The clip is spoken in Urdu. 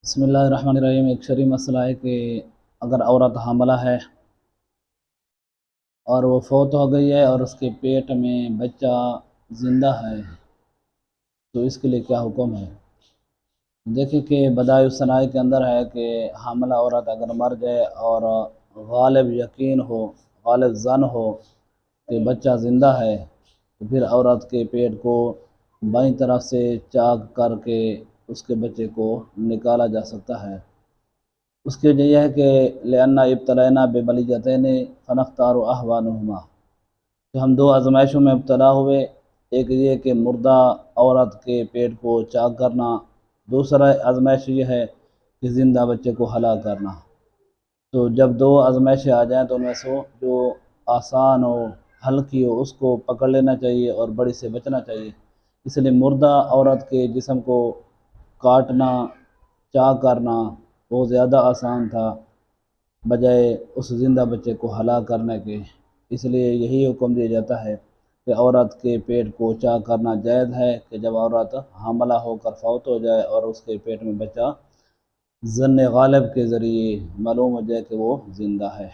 بسم اللہ الرحمن الرحیم۔ ایک شرعی مسئلہ ہے کہ اگر عورت حاملہ ہے اور وہ فوت ہو گئی ہے اور اس کے پیٹ میں بچہ زندہ ہے تو اس کے لیے کیا حکم ہے؟ دیکھیں کہ بدائع الصنائع کے اندر ہے کہ حاملہ عورت اگر مر جائے اور غالب یقین ہو، غالب ظن ہو کہ بچہ زندہ ہے تو پھر عورت کے پیٹ کو بائیں طرف سے چاک کر کے اس کے بچے کو نکالا جا سکتا ہے۔ اس کی وجہ یہ ہے کہ لأن ابتلینا ببلیتین فنختار احوانہما، کہ ہم دو آزمائشوں میں مبتلا ہوئے، ایک یہ کہ مردہ عورت کے پیٹ کو چاک کرنا، دوسرا آزمائش یہ ہے کہ زندہ بچے کو ہلاک کرنا۔ تو جب دو آزمائشیں آ جائیں تو ان میں سے جو آسان ہو، ہلکی ہو، اس کو پکڑ لینا چاہیے اور بڑی سے بچنا چاہیے۔ اس لیے مردہ عورت کے جسم کو کاٹنا، چاک کرنا وہ زیادہ آسان تھا بجائے اس زندہ بچے کو ہلاک کرنے کے۔ اس لیے یہی حکم دیا جاتا ہے کہ عورت کے پیٹ کو چاک کرنا جائز ہے کہ جب عورت حاملہ ہو کر فوت ہو جائے اور اس کے پیٹ میں بچہ ظن غالب کے ذریعے معلوم ہو جائے کہ وہ زندہ ہے۔